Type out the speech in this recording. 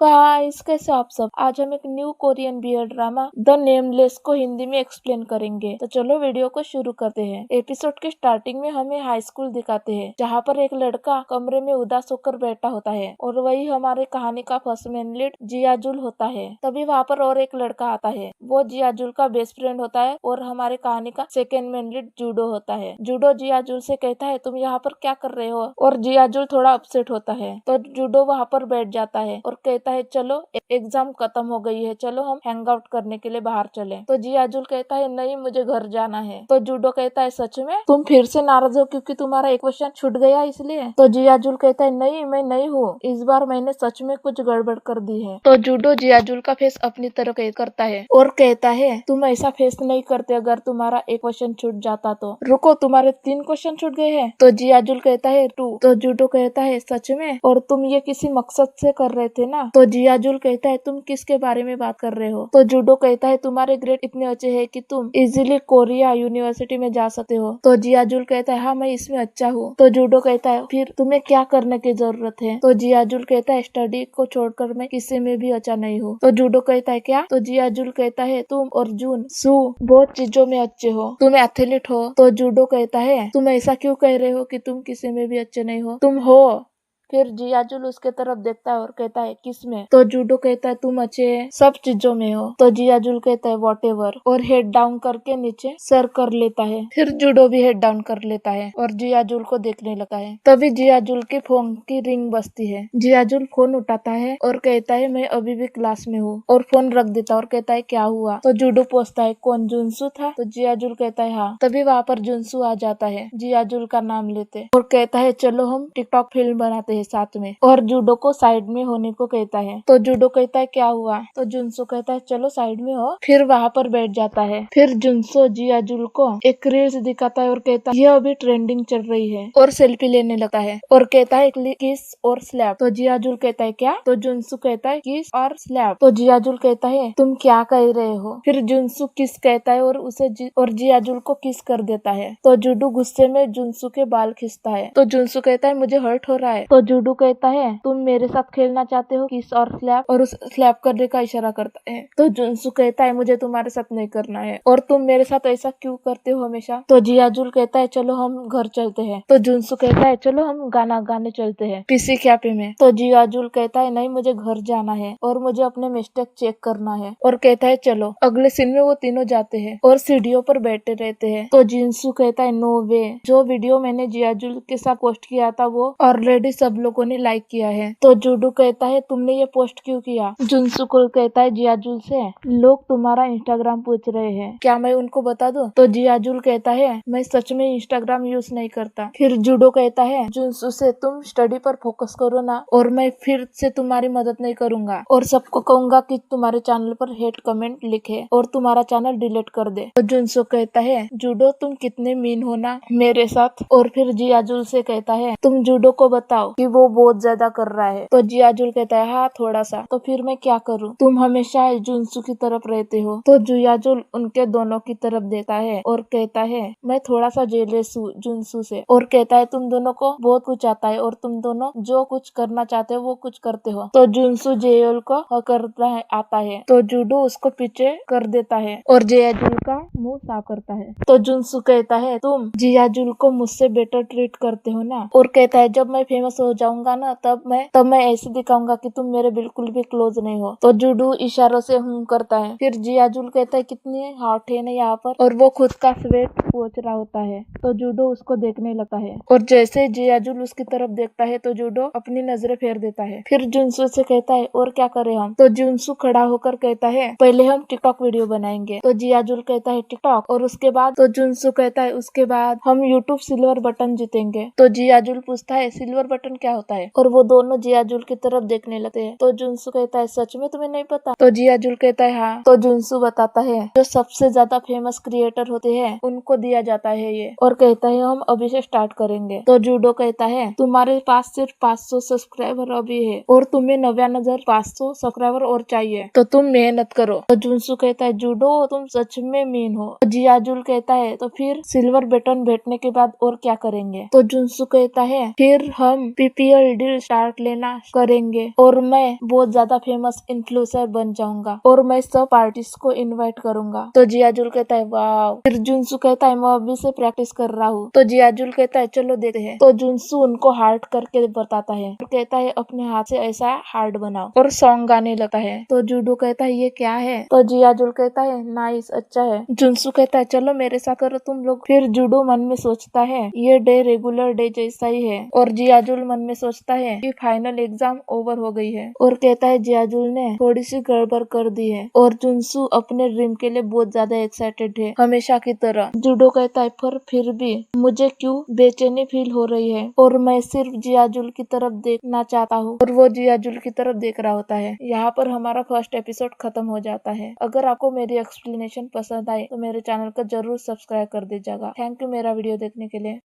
Guys, कैसे आप सब। आज हम एक new Korean beer drama the nameless को हिंदी में एक्सप्लेन करेंगे। तो चलो वीडियो को शुरू करते हैं। एपिसोड के स्टार्टिंग में हमें हाई स्कूल दिखाते हैं, जहाँ पर एक लड़का कमरे में उदास होकर बैठा होता है और वही हमारे कहानी का फर्स्ट मेन लीड जियाजुल होता है। तभी वहाँ पर और एक लड़का आता है, वो जियाजुल का बेस्ट फ्रेंड होता है और हमारे कहानी का सेकेंड मेन लीड जूडो होता है। जूडो जियाजुल से कहता है, तुम यहाँ पर क्या कर रहे हो, और जियाजुल थोड़ा अपसेट होता है। तो जूडो वहाँ पर बैठ जाता है और कहता है, चलो एग्जाम खत्म हो गई है, चलो हम हैंग आउट करने के लिए बाहर चले। तो जियाजुल कहता है, नहीं मुझे घर जाना है। तो जूडो कहता है, सच में तुम फिर से नाराज हो क्योंकि तुम्हारा एक क्वेश्चन छूट गया इसलिए। तो जियाजुल कहता है, नहीं मैं नहीं हूँ, इस बार मैंने सच में कुछ गड़बड़ कर दी है। तो जूडो जियाजुल का फेस अपनी तरफ करता है और कहता है, तुम ऐसा फेस नहीं करते अगर तुम्हारा एक क्वेश्चन छूट जाता तो। रुको, तुम्हारे 3 क्वेश्चन छूट गए हैं। तो जियाजुल कहता है 2। तो जूडो कहता है, सच में, और तुम ये किसी मकसद से कर रहे थे ना। तो जियाजुल कहता है, तुम किसके बारे में बात कर रहे हो। तो जूडो कहता है, तुम्हारे ग्रेड इतने अच्छे हैं कि तुम इजीली कोरिया यूनिवर्सिटी में जा सकते हो। तो जियाजुल कहता है, हाँ मैं इसमें अच्छा हूँ। तो जूडो कहता है, फिर तुम्हें क्या करने की जरूरत है। तो जियाजुल कहता है, स्टडी को छोड़कर मैं किसी में भी अच्छा नहीं हूँ। तो जूडो कहता है, क्या। तो जियाजुल कहता है, तुम और जून सू बहुत चीजों में अच्छे हो, तुम एथलीट हो। तो जूडो कहता है, तुम ऐसा क्यों कह रहे हो कि तुम किसी में भी अच्छे नहीं हो, तुम हो। फिर जियाजुल उसके तरफ देखता है और कहता है, किसमें। तो जूडो कहता है, तुम अच्छे सब चीजों में हो। तो जियाजुल कहता है, वॉटेवर, और हेड डाउन करके नीचे सर कर लेता है। फिर जूडो भी हेड डाउन कर लेता है और जियाजुल को देखने लगता है। तभी जियाजुल के फोन की रिंग बजती है। जियाजुल फोन उठाता है और कहता है, मैं अभी भी क्लास में हूँ, और फोन रख देता और कहता है, क्या हुआ। तो जूडो पूछता है, कौन, जुनसू था। तो जियाजुल कहता है, हाँ। तभी वहाँ पर जुनसू आ जाता है जियाजुल का नाम लेते और कहता है, चलो हम टिकटॉक फिल्म बनाते हैं साथ में, और जूडो को साइड में होने को कहता है। तो जूडो कहता है, क्या हुआ। तो जुनसो कहता है, चलो साइड में हो। फिर वहाँ पर बैठ जाता है। फिर जुनसो जियाजुल को एक रील्स दिखाता है और कहता है, यह अभी ट्रेंडिंग चल रही है, और सेल्फी लेने लगता है और कहता है, किस और स्लैप। तो जियाजुल कहता है, क्या। तो जुनसु कहता है, किस और स्लैप। तो जियाजुल कहता है, तुम क्या कह रहे हो। फिर जुनसु किस कहता है और उसे और जियाजुल को किस कर देता है। तो जूडो गुस्से में जुनसु के बाल खींचता है। तो जुनसु कहता है, मुझे हर्ट हो रहा है। तो जूडो कहता है, तुम मेरे साथ खेलना चाहते हो, किस और स्लैप, और उस स्लैप करने का इशारा करता है। तो जुनसु कहता है, मुझे तुम्हारे साथ नहीं करना है, और तुम मेरे साथ ऐसा क्यों करते हो हमेशा। तो जियाजुल कहता है, चलो हम घर चलते हैं। तो जुनसु कहता है, चलो हम गाना गाने चलते हैं पीसी कैफे में। तो जियाजुल कहता है, नहीं मुझे घर जाना है और मुझे अपने मिस्टेक चेक करना है, और कहता है, चलो। अगले सीन में वो तीनों जाते हैं और सीढ़ियों पर बैठे रहते हैं। तो जिनसु कहता है, नो वे, जो वीडियो मैंने जियाजुल के साथ पोस्ट किया था वो ऑलरेडी सब लोगों ने लाइक किया है। तो जूडो कहता है, तुमने ये पोस्ट क्यों किया। जुनसु को कहता है जियाजुल से, लोग तुम्हारा इंस्टाग्राम पूछ रहे हैं, क्या मैं उनको बता दूं। तो जियाजुल कहता है, मैं सच में इंस्टाग्राम यूज नहीं करता। फिर जूडो कहता है जुनसु से, तुम स्टडी पर फोकस करो ना, और मैं फिर से तुम्हारी मदद नहीं करूंगा, और सबको कहूंगा कि तुम्हारे चैनल पर हेट कमेंट लिखे और तुम्हारा चैनल डिलीट कर दे। तो जुनसु कहता है, जूडो तुम कितने मीन हो ना मेरे साथ। और फिर जियाजुल से कहता है, तुम जूडो को बताओ कि वो बहुत ज्यादा कर रहा है। तो जियाजुल कहता है, हाँ थोड़ा सा। तो फिर मैं क्या करूँ, तुम हमेशा जुनसु की तरफ रहते हो। तो जियाजुल उनके दोनों की तरफ देखता है और कहता है, मैं थोड़ा सा जेलस हूँ जुनसु से, और कहता है, तुम दोनों को बहुत कुछ आता है और तुम दोनों जो कुछ करना चाहते हो वो कुछ करते हो। तो जुनसु जेयोल को करता है आता है। तो जूडो उसको पीछे कर देता है और जियाजुल का मुंह साफ करता है। तो जुनसु कहता है, तुम जियाजुल को मुझसे बेटर ट्रीट करते हो ना, और कहता है, जब मैं फेमस हो जाऊंगा ना तब मैं ऐसे दिखाऊंगा कि तुम मेरे बिल्कुल भी क्लोज नहीं हो। तो जूडो इशारों से करता है। फिर जियाजुल कहता है, कितनी हॉट है ना यहाँ पर, और वो खुद का स्वेट पोंछ रहा होता है। तो जूडो उसको देखने लगता है, और जैसे जियाजुल उसकी तरफ देखता है तो जूडो अपनी नजरें फेर देता है। फिर जुनसु से कहता है, और क्या करें हम। तो जुनसु खड़ा होकर कहता है, पहले हम टिकटॉक वीडियो बनाएंगे। तो जियाजुल कहता है, टिकटॉक, और उसके बाद। तो जुनसु कहता है, उसके बाद हम यूट्यूब सिल्वर बटन जीतेंगे। तो जियाजुल पूछता है, सिल्वर बटन क्या होता है, और वो दोनों जियाजुल की तरफ देखने लगते हैं। तो जुनसु कहता है, सच में तुम्हें नहीं पता। तो जियाजुल कहता है, हाँ। तो जुनसु बताता है, जो सबसे ज्यादा फेमस क्रिएटर होते हैं उनको दिया जाता है ये, और कहता है, हम अभी से स्टार्ट करेंगे। तो जूडो कहता है, तुम्हारे पास सिर्फ 500 सब्सक्राइबर अभी है और तुम्हें 99,500 सब्सक्राइबर और चाहिए, तो तुम मेहनत करो। तो जुनसु कहता है, जूडो तुम सच में मीन हो। तो जियाजुल कहता है, तो फिर सिल्वर बटन बैठने के बाद और क्या करेंगे। तो जुनसु कहता है, फिर हम BPL डील स्टार्ट लेना करेंगे और मैं बहुत ज्यादा फेमस इन्फ्लुएंसर बन जाऊंगा और मैं सब पार्टीज को इनवाइट करूंगा। तो जियाजुल कहता है वाह। फिर जुनसू कहता है मैं अभी से प्रैक्टिस कर रहा हूँ। तो जियाजुल कहता है चलो देखते हैं। तो जुनसू उनको हार्ड करके बताता है और कहता है अपने हाथ से ऐसा हार्ड बनाओ और सॉन्ग गाने लगता है। तो जूडो कहता है ये क्या है। तो जियाजुल कहता है नाइस अच्छा है। जुनसू कहता है चलो मेरे साथ करो तुम लोग। फिर जूडो मन में सोचता है ये डे रेगुलर डे जैसा ही है और जियाजुल मन में सोचता है कि फाइनल एग्जाम ओवर हो गई है और कहता है जियाजुल ने थोड़ी सी गड़बड़ कर दी है और जुनसू अपने ड्रीम के लिए बहुत ज्यादा एक्साइटेड है हमेशा की तरह। जूडो कहता है पर फिर भी मुझे क्यों बेचैनी फील हो रही है और मैं सिर्फ जियाजुल की तरफ देखना चाहता हूँ और वो जियाजुल की तरफ देख रहा होता है। यहाँ पर हमारा फर्स्ट एपिसोड खत्म हो जाता है। अगर आपको मेरी एक्सप्लेनेशन पसंद आए तो मेरे चैनल को जरूर सब्सक्राइब कर दीजिएगा। थैंक यू मेरा वीडियो देखने के लिए।